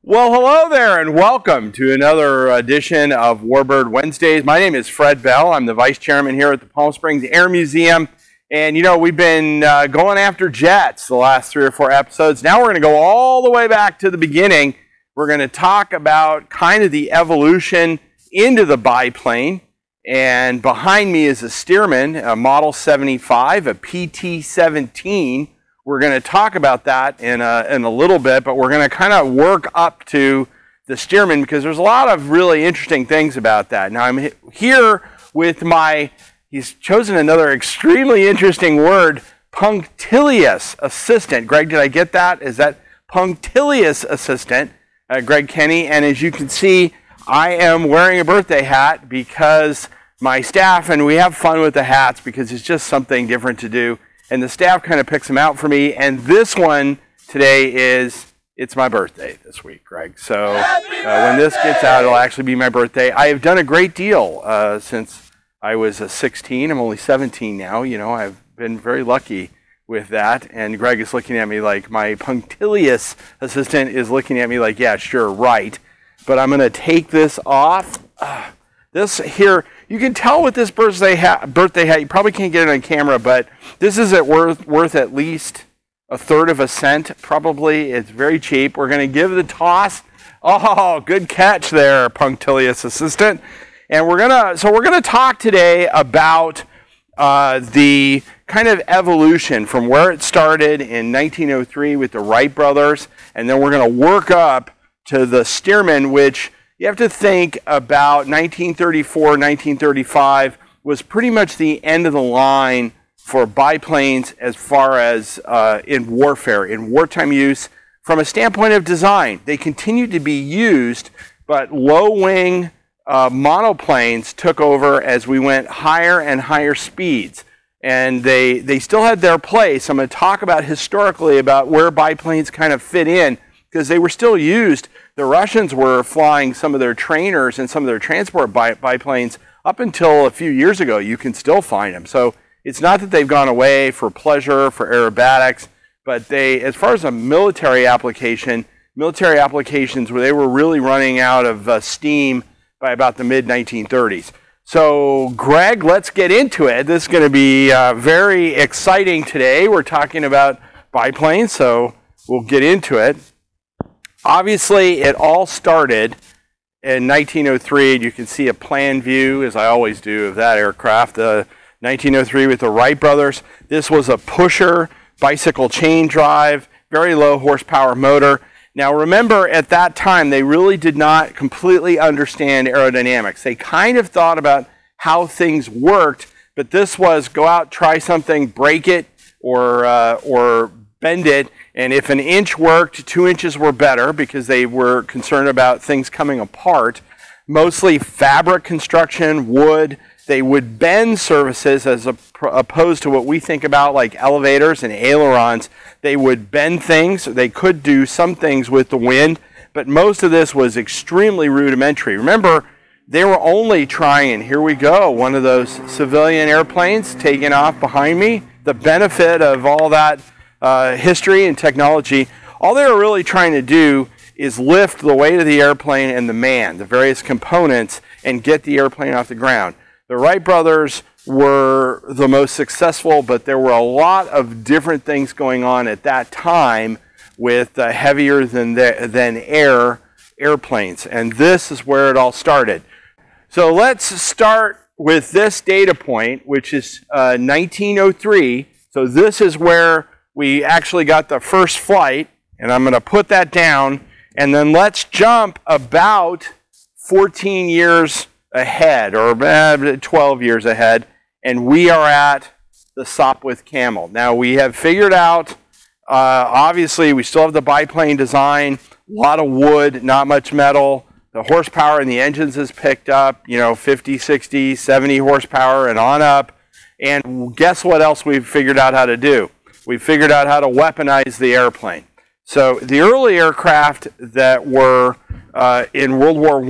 Well, hello there and welcome to another edition of Warbird Wednesdays. My name is Fred Bell. I'm the Vice Chairman here at the Palm Springs Air Museum. And you know, we've been going after jets the last 3 or 4 episodes. Now we're going to go all the way back to the beginning. We're going to talk about kind of the evolution into the biplane. And behind me is a Stearman, a Model 75, a PT-17. We're going to talk about that in a little bit, but we're going to kind of work up to the Stearman because there's a lot of really interesting things about that. Now I'm here with he's chosen another extremely interesting word, punctilious assistant. Greg, did I get that? Is that punctilious assistant, Greg Kenny? And as you can see, I am wearing a birthday hat because my staff, and we have fun with the hats because it's just something different to do. And the staff kind of picks them out for me. And this one today it's my birthday this week, Greg. So when this gets out, it'll actually be my birthday. I have done a great deal since I was 16. I'm only 17 now. You know, I've been very lucky with that. And Greg is looking at me like, my punctilious assistant is looking at me like, yeah, sure, right. But I'm going to take this off. This here, you can tell with this birthday hat, you probably can't get it on camera, but this is worth at least 1/3 of a cent, probably. It's very cheap. We're going to give the toss. Oh, good catch there, punctilious assistant. And we're going to talk today about the kind of evolution from where it started in 1903 with the Wright brothers, and then we're going to work up to the Stearman, which you have to think about 1934, 1935 was pretty much the end of the line for biplanes as far as in warfare, in wartime use. From a standpoint of design, they continued to be used, but low wing monoplanes took over as we went higher and higher speeds. And they still had their place. I'm going to talk about historically about where biplanes kind of fit in because they were still used. The Russians were flying some of their trainers and some of their transport biplanes up until a few years ago. You can still find them. So it's not that they've gone away for pleasure, for aerobatics, but as far as a military applications where they were really running out of steam by about the mid-1930s. So Greg, let's get into it. This is going to be very exciting today. We're talking about biplanes, so we'll get into it. Obviously, it all started in 1903, and you can see a plan view, as I always do, of that aircraft. 1903 with the Wright brothers. This was a pusher, bicycle chain drive, very low horsepower motor. Now remember, at that time, they really did not completely understand aerodynamics. They kind of thought about how things worked, but this was go out, try something, break it, or bend it. And if an inch worked, 2 inches were better because they were concerned about things coming apart. Mostly fabric construction, wood. They would bend surfaces as opposed to what we think about like elevators and ailerons. They would bend things. They could do some things with the wind, but most of this was extremely rudimentary. Remember, they were only trying, here we go, one of those civilian airplanes taking off behind me. The benefit of all that history and technology, all they were really trying to do is lift the weight of the airplane and the various components, and get the airplane off the ground. The Wright brothers were the most successful, but there were a lot of different things going on at that time with heavier than air airplanes, and this is where it all started. So let's start with this data point, which is 1903. So this is where we actually got the first flight, and I'm going to put that down, and then let's jump about 14 years ahead, or 12 years ahead, and we are at the Sopwith Camel. Now we have figured out, obviously we still have the biplane design, a lot of wood, not much metal. The horsepower in the engines is picked up, 50, 60, 70 horsepower and on up. And guess what else we've figured out how to do? We figured out how to weaponize the airplane. So the early aircraft that were in World War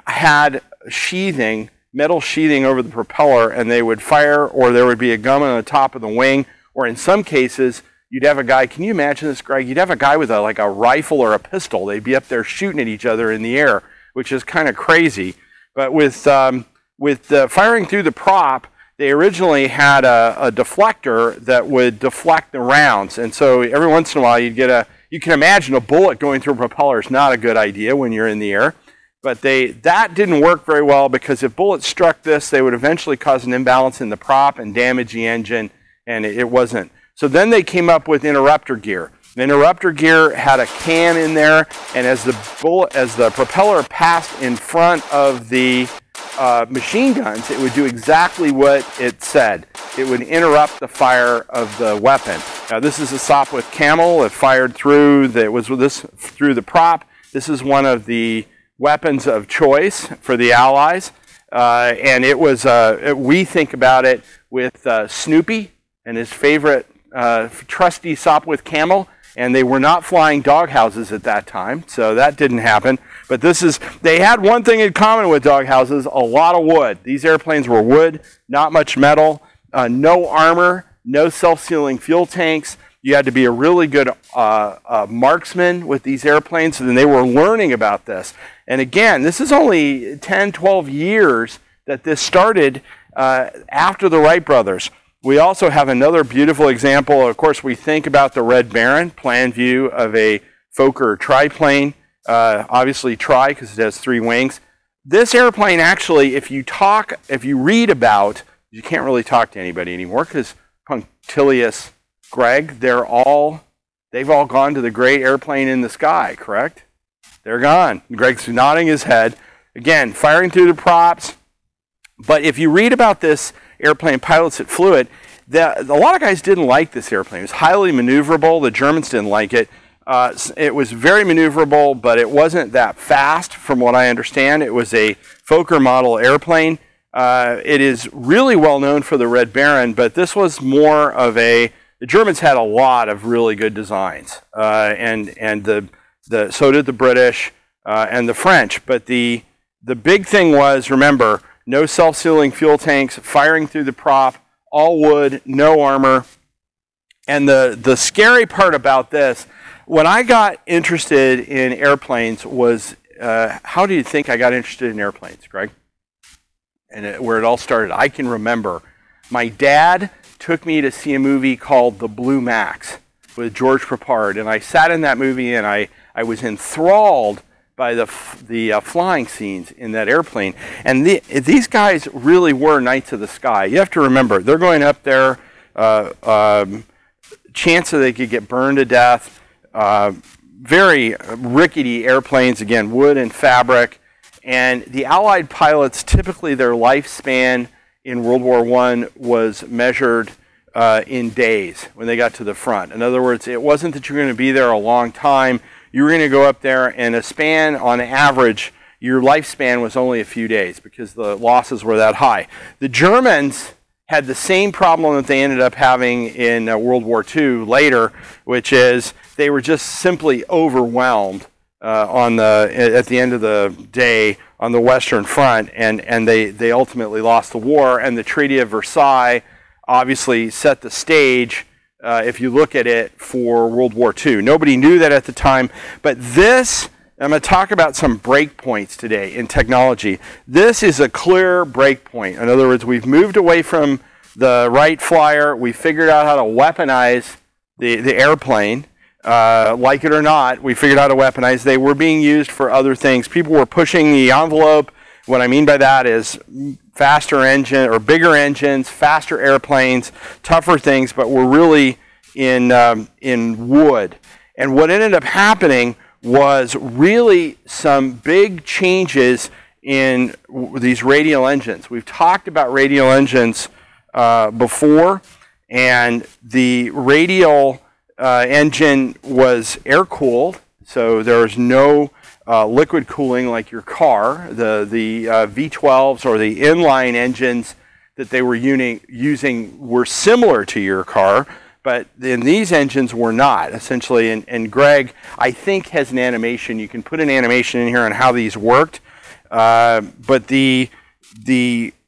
I had sheathing, metal sheathing over the propeller, and they would fire, or there would be a gun on the top of the wing, or in some cases, you'd have a guy, can you imagine this, Greg? You'd have a guy with like a rifle or a pistol. They'd be up there shooting at each other in the air, which is kind of crazy. But with firing through the prop, they originally had a deflector that would deflect the rounds. And so every once in a while you can imagine a bullet going through a propeller is not a good idea when you're in the air. But that didn't work very well, because if bullets struck this, they would eventually cause an imbalance in the prop and damage the engine, and it wasn't. So then they came up with interrupter gear. The interrupter gear had a cam in there, and as the propeller passed in front of the machine guns, it would do exactly what it said. It would interrupt the fire of the weapon. Now this is a Sopwith Camel. It fired through the prop. This is one of the weapons of choice for the Allies, and it was we think about it with Snoopy and his favorite trusty Sopwith Camel. And they were not flying doghouses at that time, so that didn't happen. But they had one thing in common with doghouses: a lot of wood. These airplanes were wood, not much metal, no armor, no self-sealing fuel tanks. You had to be a really good marksman with these airplanes, and they were learning about this. And again, this is only 10, 12 years that this started after the Wright brothers. We also have another beautiful example. Of course, we think about the Red Baron, plan view of a Fokker triplane. Obviously tri, because it has 3 wings. This airplane actually, if you read about, you can't really talk to anybody anymore, because punctilious Greg, they've all gone to the great airplane in the sky, correct? They're gone. Greg's nodding his head. Again, firing through the props. But if you read about this airplane, pilots that flew it, a lot of guys didn't like this airplane. It was highly maneuverable. The Germans didn't like it. It was very maneuverable, but it wasn't that fast, from what I understand. It was a Fokker model airplane. It is really well known for the Red Baron, but this was more of the Germans had a lot of really good designs, and so did the British and the French. But the big thing was, remember, no self-sealing fuel tanks, firing through the prop, all wood, no armor. And the scary part about this, when I got interested in airplanes was, how do you think I got interested in airplanes, Greg? And where it all started, I can remember my dad took me to see a movie called The Blue Max with George Papard. And I sat in that movie, and I was enthralled by the flying scenes in that airplane. And these guys really were knights of the sky. You have to remember, they're going up there, chance that they could get burned to death, very rickety airplanes, again, wood and fabric. And the Allied pilots, typically their lifespan in World War I was measured in days when they got to the front. In other words, it wasn't that you were going to be there a long time. You were going to go up there, and a span, on average, your lifespan was only a few days because the losses were that high. The Germans had the same problem that they ended up having in World War II later, which is they were just simply overwhelmed at the end of the day on the Western Front, and they ultimately lost the war. And the Treaty of Versailles obviously set the stage, if you look at it, for World War II. Nobody knew that at the time, but this, I'm going to talk about some break points today in technology. This is a clear break point. In other words, we've moved away from the Wright Flyer. We figured out how to weaponize the airplane. Like it or not, we figured out how to weaponize. They were being used for other things. People were pushing the envelope. What I mean by that is faster engine or bigger engines, faster airplanes, tougher things, but we're really in wood. And what ended up happening was really some big changes in these radial engines. We've talked about radial engines before, and the radial engine was air-cooled, so there was no liquid cooling like your car. The V12s or the inline engines that they were using were similar to your car, but then these engines were not, essentially. And Greg, I think, has an animation. You can put an animation in here on how these worked. But the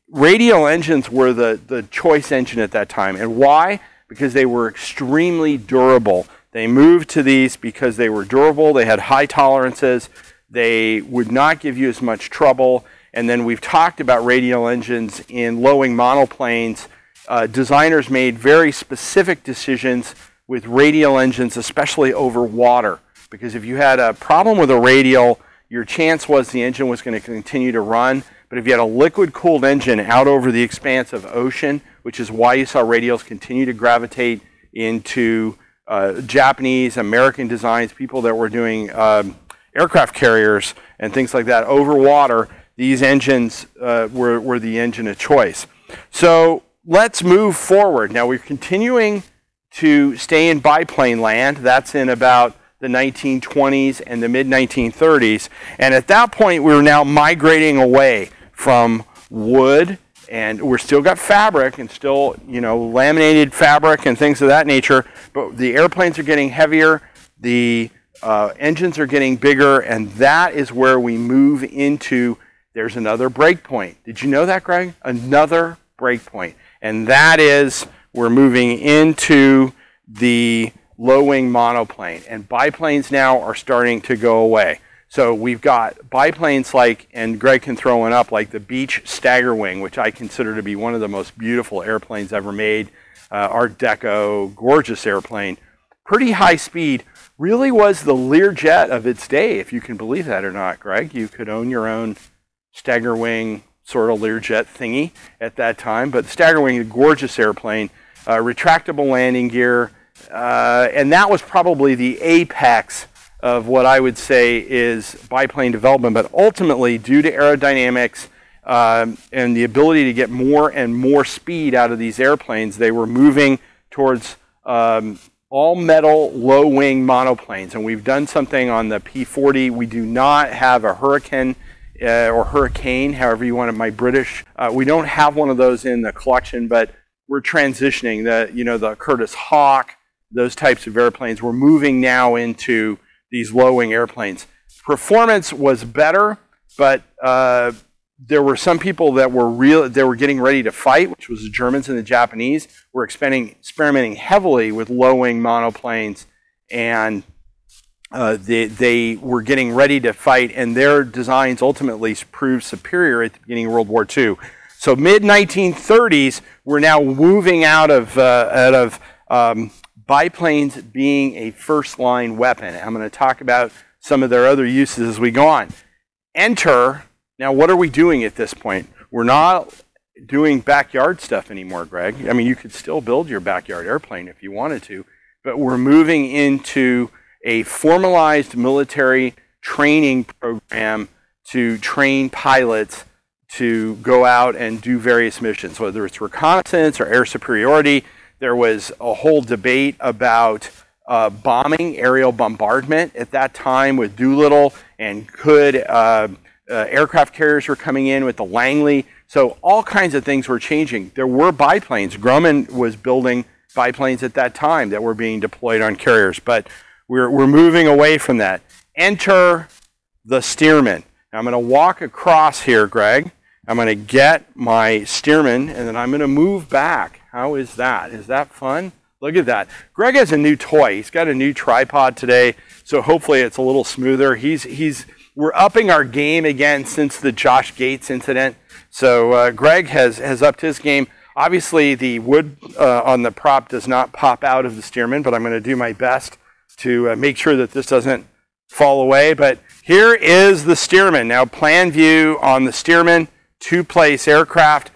radial engines were the choice engine at that time. And why? because they were extremely durable. They moved to these because they were durable, they had high tolerances, they would not give you as much trouble. And then we've talked about radial engines in low wing monoplanes. Designers made very specific decisions with radial engines, especially over water, because if you had a problem with a radial, your chance was the engine was going to continue to run. But if you had a liquid-cooled engine out over the expanse of ocean, which is why you saw radials continue to gravitate into Japanese, American designs, people that were doing aircraft carriers and things like that over water, these engines were the engine of choice. So let's move forward. Now we're continuing to stay in biplane land. That's in about the 1920s and the mid-1930s. And at that point, we were now migrating away from wood, and we're still got fabric and still, laminated fabric and things of that nature, but the airplanes are getting heavier, the engines are getting bigger, and that is where we move into, there's another break point. Did you know that, Greg? Another break point. And that is, we're moving into the low wing monoplane, and biplanes now are starting to go away. So we've got biplanes like, and Greg can throw one up, like the Beech Stagger Wing, which I consider to be one of the most beautiful airplanes ever made. Art Deco, gorgeous airplane. Pretty high speed. Really was the Learjet of its day, if you can believe that or not, Greg. You could own your own Stagger Wing sort of Learjet thingy at that time. But the Stagger Wing, a gorgeous airplane, retractable landing gear, and that was probably the apex of what I would say is biplane development. But ultimately, due to aerodynamics and the ability to get more and more speed out of these airplanes, they were moving towards all-metal low-wing monoplanes. And we've done something on the P-40. We do not have a Hurricane, or Hurricane, however you want it, my British. We don't have one of those in the collection, but we're transitioning. The Curtiss Hawk, those types of airplanes. We're moving now into these low-wing airplanes. Performance was better, but there were some people that were getting ready to fight, which was the Germans and the Japanese, were experimenting heavily with low-wing monoplanes, and they were getting ready to fight, and their designs ultimately proved superior at the beginning of World War II. So mid-1930s, we're now moving out of biplanes being a first-line weapon. I'm going to talk about some of their other uses as we go on. Enter, now what are we doing at this point? We're not doing backyard stuff anymore, Greg. I mean, you could still build your backyard airplane if you wanted to, but we're moving into a formalized military training program to train pilots to go out and do various missions, whether it's reconnaissance or air superiority. There was a whole debate about bombing, aerial bombardment at that time with Doolittle, and could aircraft carriers were coming in with the Langley. So all kinds of things were changing. There were biplanes. Grumman was building biplanes at that time that were being deployed on carriers, but we're moving away from that. Enter the Stearman. Now I'm going to walk across here, Greg. I'm going to get my Stearman, and then I'm going to move back. How is that? Is that fun? Look at that. Greg has a new toy. He's got a new tripod today, so hopefully it's a little smoother. We're upping our game again since the Josh Gates incident. So Greg has upped his game. Obviously, the wood on the prop does not pop out of the Stearman, but I'm going to do my best to make sure that this doesn't fall away. But here is the Stearman. Now, plan view on the Stearman, two-place aircraft.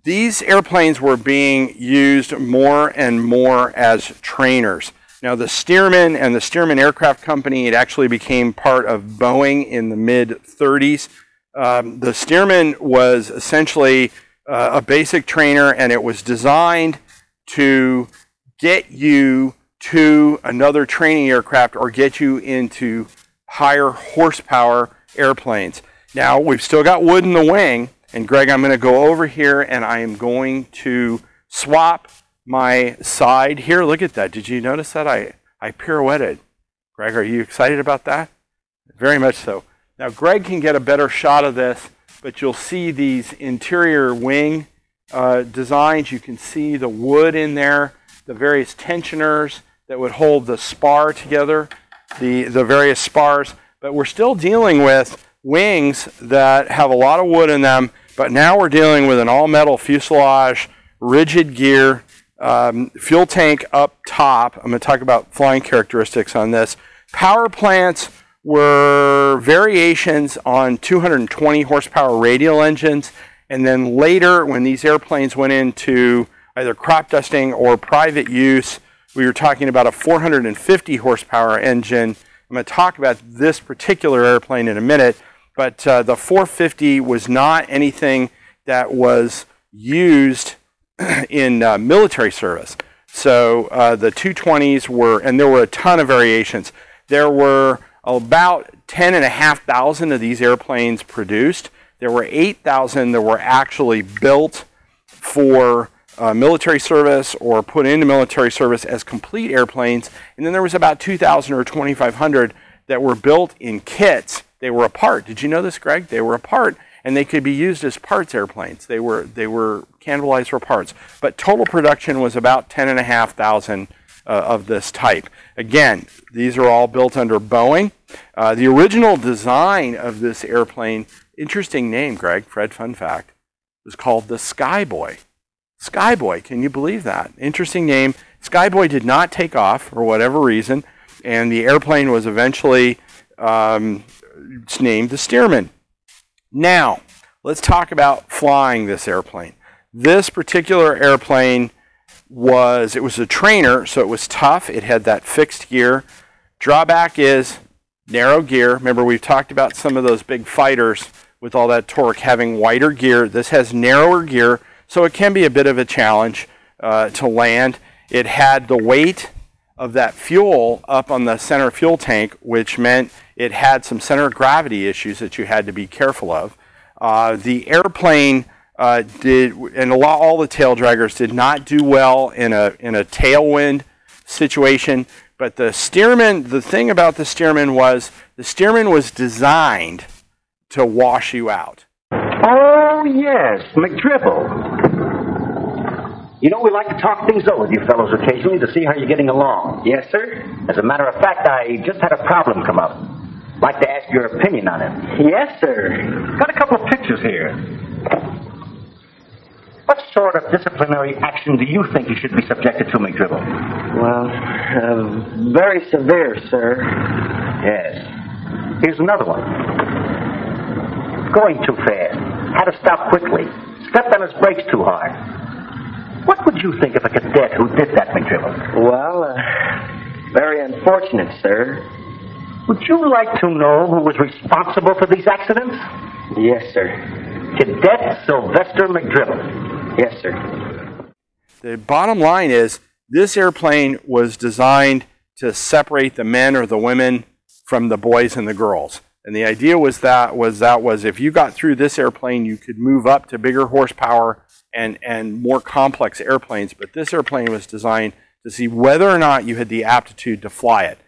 These airplanes were being used more and more as trainers. Now, the Stearman and the Stearman Aircraft Company, it actually became part of Boeing in the mid-30s. The Stearman was essentially a basic trainer, and it was designed to get you to another training aircraft or get you into higher horsepower airplanes. Now, we've still got wood in the wing, and Greg, I'm going to go over here and I am going to swap my side here. Look at that. Did you notice that? I pirouetted. Greg, are you excited about that? Very much so. Now, Greg can get a better shot of this, but you'll see these interior wing designs. You can see the wood in there. the various tensioners that would hold the spar together, the various spars. But we're still dealing with wings that have a lot of wood in them, but now we're dealing with an all-metal fuselage, rigid gear, fuel tank up top. I'm going to talk about flying characteristics on this. Power plants were variations on 220 horsepower radial engines, and then later when these airplanes went into either crop dusting or private use, we were talking about a 450 horsepower engine. I'm going to talk about this particular airplane in a minute, but the 450 was not anything that was used in military service. So the 220s were, and there were a ton of variations. There were about 10,500 of these airplanes produced. There were 8,000 that were actually built for military service or put into military service as complete airplanes. And then there was about 2,000 or 2,500 that were built in kits. They were a part. Did you know this, Greg? They were a part, and they could be used as parts airplanes. They were cannibalized for parts. But total production was about 10,500 of this type. Again, these are all built under Boeing. The original design of this airplane, interesting name, Greg, Fred, fun fact, was called the Skyboy. Skyboy, can you believe that? Interesting name. Skyboy did not take off for whatever reason, and the airplane was eventually named the Stearman. Now, let's talk about flying this airplane. This particular airplane was a trainer, so it was tough. It had that fixed gear. Drawback is narrow gear. Remember, we've talked about some of those big fighters with all that torque having wider gear. This has narrower gear, so it can be a bit of a challenge to land. It had the weight of that fuel up on the center fuel tank, which meant it had some center of gravity issues that you had to be careful of. The airplane did, and all the tail draggers did not do well in a tailwind situation. But the Stearman, the thing about the Stearman was designed to wash you out. Oh, yes, McDribble. You know, we like to talk things over with you fellows occasionally to see how you're getting along. Yes, sir. As a matter of fact, I just had a problem come up. I'd like to ask your opinion on it. Yes, sir. Got a couple of pictures here. What sort of disciplinary action do you think you should be subjected to, McDribble? Well, very severe, sir. Yes. Here's another one. Going too fast. Had to stop quickly. Stepped on his brakes too hard. What would you think of a cadet who did that, McDribble? Well, very unfortunate, sir. Would you like to know who was responsible for these accidents? Yes, sir. Cadet Sylvester McDribble. Yes, sir. The bottom line is this airplane was designed to separate the men or the women from the boys and the girls. And the idea was if you got through this airplane, you could move up to bigger horsepower and more complex airplanes. But this airplane was designed to see whether or not you had the aptitude to fly it.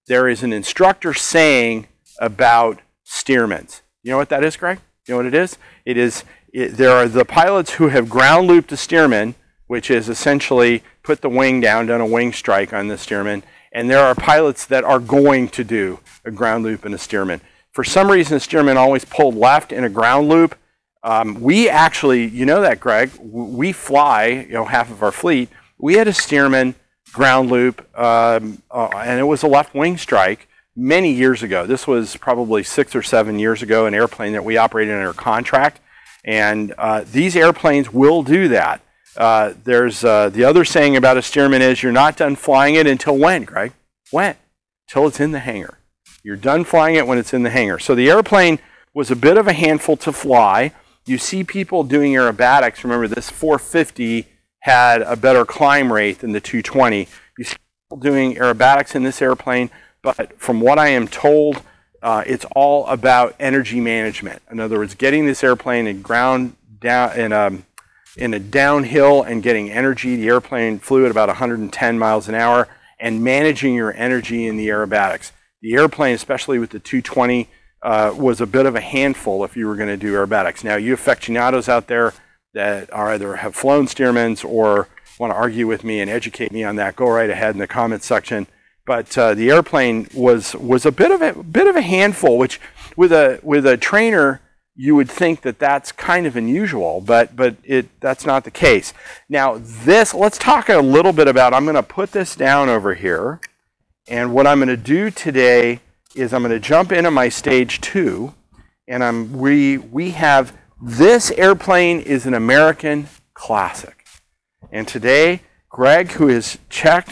There is an instructor saying about Stearmans. You know what that is, Greg? You know what it is? There are the pilots who have ground looped a Stearman, which is essentially put the wing down, done a wing strike on the Stearman. And there are pilots that are going to do a ground loop in a Stearman. For some reason, Stearman always pulled left in a ground loop. We actually, you know that, Greg, we fly, half of our fleet. We had a Stearman ground loop, and it was a left wing strike many years ago. This was probably 6 or 7 years ago, an airplane that we operated under contract. And these airplanes will do that. There's the other saying about a Stearman is you're not done flying it until when, Greg? When? Till it's in the hangar. You're done flying it when it's in the hangar. So the airplane was a bit of a handful to fly. You see people doing aerobatics. Remember, this 450 had a better climb rate than the 220. You see people doing aerobatics in this airplane, but from what I am told, it's all about energy management. In other words, getting this airplane in a downhill and getting energy. The airplane flew at about 110 miles an hour, and managing your energy in the aerobatics. The airplane, especially with the 220, was a bit of a handful if you were going to do aerobatics. Now, you aficionados out there that are either have flown Stearmans or want to argue with me and educate me on that, go right ahead in the comments section. But the airplane was a bit of a handful, which with a trainer you would think that that's kind of unusual, but that's not the case. Now let's talk a little bit about. I'm going to put this down over here, and what I'm going to do today is I'm going to jump into my stage 2, and we have this airplane is an American classic, and today Greg, who has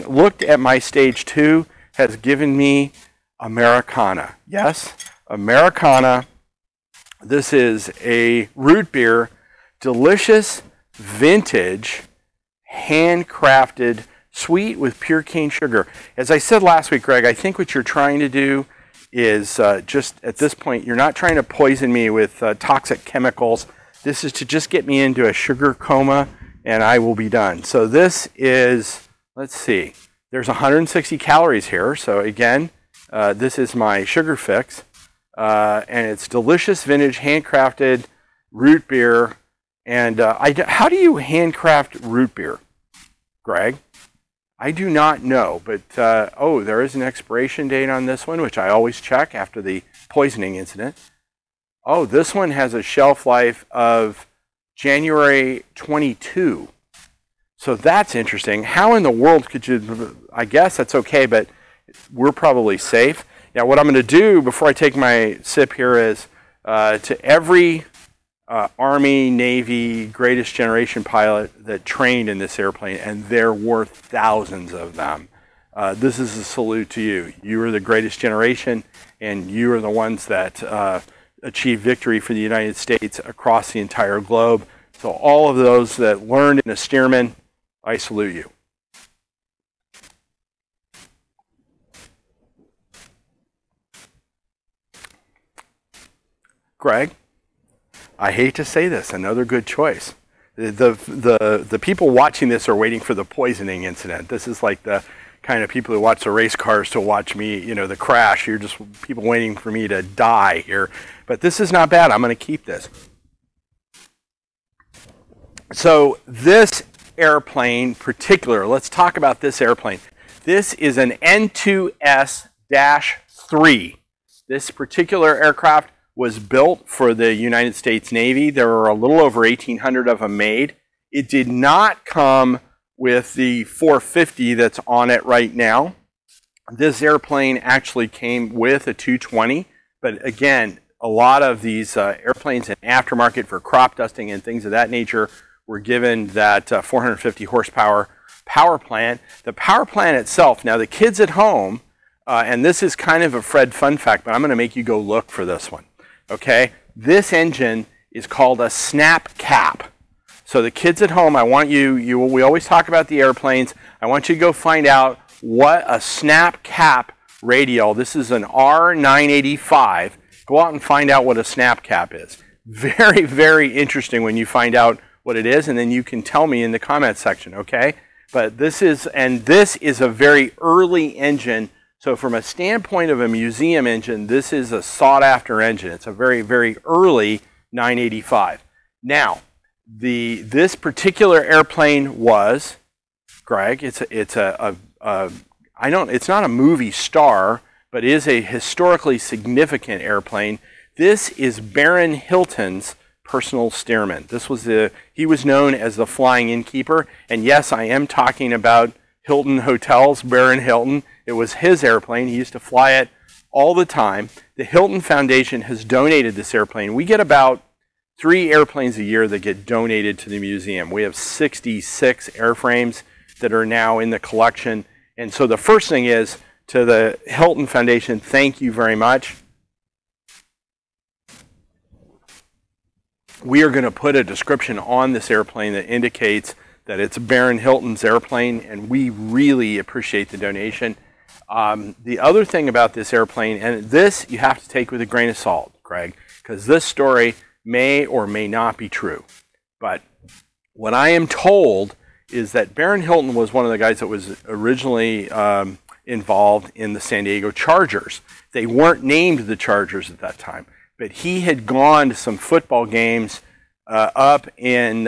looked at my stage 2, has given me Americana. Yes, Americana. This is a root beer, delicious, vintage, handcrafted, sweet with pure cane sugar. As I said last week, Greg, I think what you're trying to do is just at this point, you're not trying to poison me with toxic chemicals. This is to just get me into a sugar coma, and I will be done. So this is, let's see, there's 160 calories here. So again, this is my sugar fix. And it's delicious, vintage, handcrafted root beer. And how do you handcraft root beer, Greg? I do not know, but oh, there is an expiration date on this one, which I always check after the poisoning incident. Oh, this one has a shelf life of January 22. So that's interesting. How in the world could you, I guess that's okay, but we're probably safe. Now, what I'm going to do before I take my sip here is to every Army, Navy, greatest generation pilot that trained in this airplane, and there were thousands of them, this is a salute to you. You are the greatest generation, and you are the ones that achieved victory for the United States across the entire globe. So all of those that learned in a Stearman, I salute you. Greg, I hate to say this, another good choice. The people watching this are waiting for the poisoning incident. This is like the kind of people who watch the race cars to watch me, the crash. You're just people waiting for me to die here. But this is not bad. I'm going to keep this. So this airplane particular, let's talk about this airplane. This is an N2S-3. This particular aircraft was built for the United States Navy. There were a little over 1,800 of them made. It did not come with the 450 that's on it right now. This airplane actually came with a 220, but again, a lot of these airplanes in aftermarket for crop dusting and things of that nature were given that 450 horsepower power plant. The power plant itself, now the kids at home, and this is kind of a Fred fun fact, but I'm going to make you go look for this one. Okay, this engine is called a snap cap. So the kids at home, I want we always talk about the airplanes. I want you to go find out what a snap cap radial, this is an R985. Go out and find out what a snap cap is. Very, very interesting when you find out what it is, and then you can tell me in the comment section, okay? But this is a very early engine. So from a standpoint of a museum engine, this is a sought-after engine. It's a very, very early 985. Now, this particular airplane was, Greg, it's not a movie star, but is a historically significant airplane. This is Baron Hilton's personal Stearman. He was known as the flying innkeeper, and yes, I am talking about Hilton Hotels, Baron Hilton. It was his airplane. He used to fly it all the time. The Hilton Foundation has donated this airplane. We get about 3 airplanes a year that get donated to the museum. We have 66 airframes that are now in the collection. And so the first thing is, to the Hilton Foundation, thank you very much. We are going to put a description on this airplane that indicates that it's Baron Hilton's airplane, and we really appreciate the donation. The other thing about this airplane, and this you have to take with a grain of salt, Greg, because this story may or may not be true. But what I am told is that Baron Hilton was one of the guys that was originally involved in the San Diego Chargers. They weren't named the Chargers at that time, but he had gone to some football games up in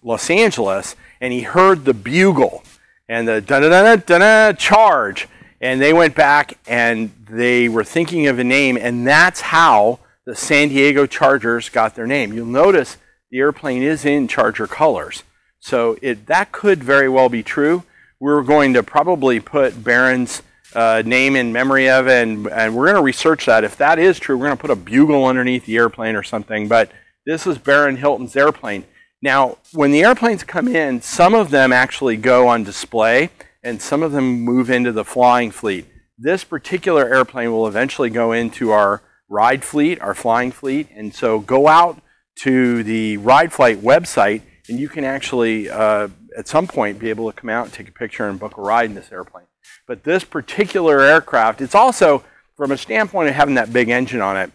Los Angeles, and he heard the bugle and the da-da-da-da-da charge. And they went back and they were thinking of a name, and that's how the San Diego Chargers got their name. You'll notice the airplane is in Charger colors. So that could very well be true. We're going to probably put Barron's name in memory of it, and we're going to research that. If that is true, we're going to put a bugle underneath the airplane or something. But this is Baron Hilton's airplane. Now, when the airplanes come in, some of them actually go on display, and some of them move into the flying fleet. This particular airplane will eventually go into our ride fleet, our flying fleet, and so go out to the Ride Flight website, and you can actually, at some point, be able to come out and take a picture and book a ride in this airplane. But this particular aircraft, it's also, from a standpoint of having that big engine on it,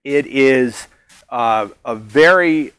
it is a very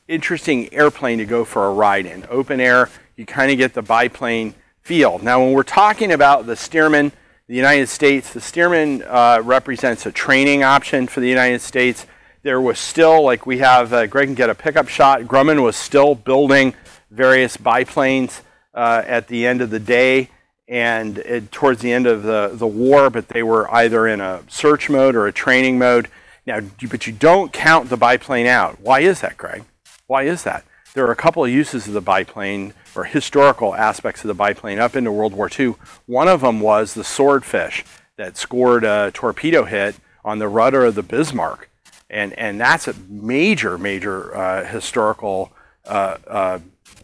interesting airplane to go for a ride in. Open air, you kind of get the biplane feel. Now, when we're talking about the Stearman, the United States, the Stearman represents a training option for the United States. There was still, like we have, Greg can get a pickup shot, Grumman was still building various biplanes at the end of the day and towards the end of the war, but they were either in a search mode or a training mode. Now, but you don't count the biplane out. Why is that, Greg? Why is that? There are a couple of uses of the biplane, or historical aspects of the biplane up into World War II. One of them was the Swordfish that scored a torpedo hit on the rudder of the Bismarck. And that's a major, major historical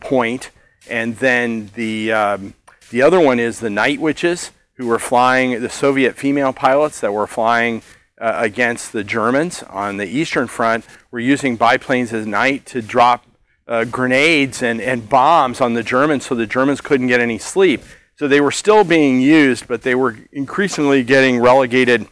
point. And then the other one is the Night Witches, who were flying, the Soviet female pilots that were flying against the Germans on the Eastern Front, were using biplanes at night to drop grenades and bombs on the Germans so the Germans couldn't get any sleep. So they were still being used, but they were increasingly getting relegated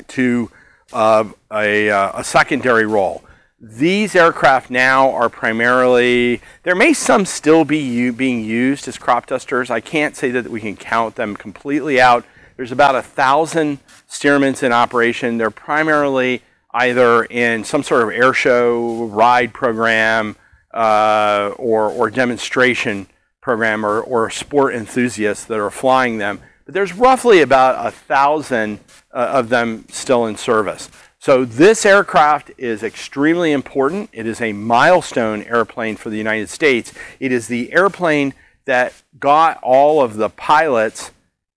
to a secondary role. These aircraft now are primarily, there may some still be being used as crop dusters. I can't say that we can count them completely out. There's about 1,000 Stearmans in operation. They're primarily either in some sort of air show, ride program, or demonstration program, or sport enthusiasts that are flying them. But there's roughly about 1,000 of them still in service. So this aircraft is extremely important. It is a milestone airplane for the United States. It is the airplane that got all of the pilots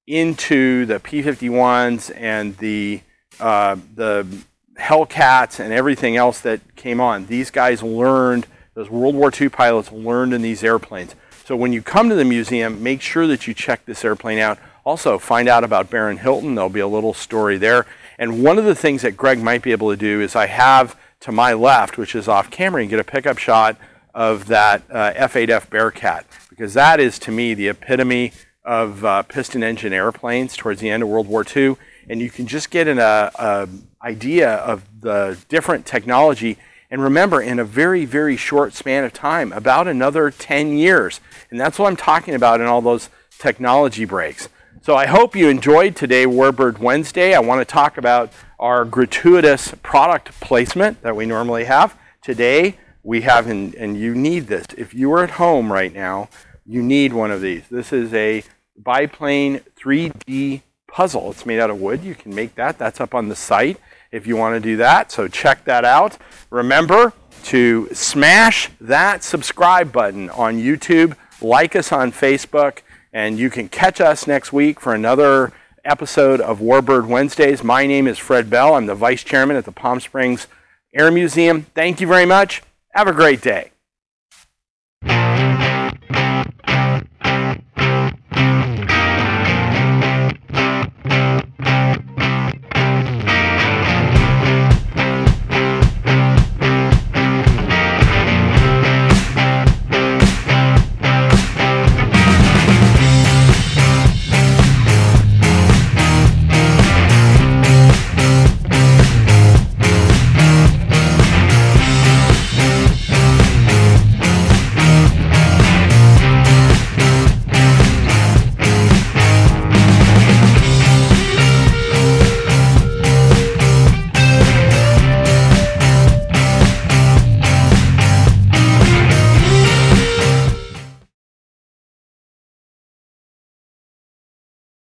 into the P-51s and the Hellcats and everything else that came on. These guys learned, those World War II pilots learned in these airplanes. So when you come to the museum, make sure that you check this airplane out. Also, find out about Baron Hilton. There'll be a little story there. And one of the things that Greg might be able to do is I have to my left, which is off camera, and get a pickup shot of that F-8F Bearcat, because that is, to me, the epitome of piston engine airplanes towards the end of World War II. And you can just get an idea of the different technology. And remember, in a very, very short span of time, about another 10 years. And that's what I'm talking about in all those technology breaks. So I hope you enjoyed today, Warbird Wednesday. I want to talk about our gratuitous product placement that we normally have. Today, we have, and you need this. If you are at home right now, you need one of these. This is a biplane 3D puzzle. It's made out of wood. You can make that. That's up on the site if you want to do that. So check that out. Remember to smash that subscribe button on YouTube. Like us on Facebook. And you can catch us next week for another episode of Warbird Wednesdays. My name is Fred Bell. I'm the Vice Chairman at the Palm Springs Air Museum. Thank you very much. Have a great day.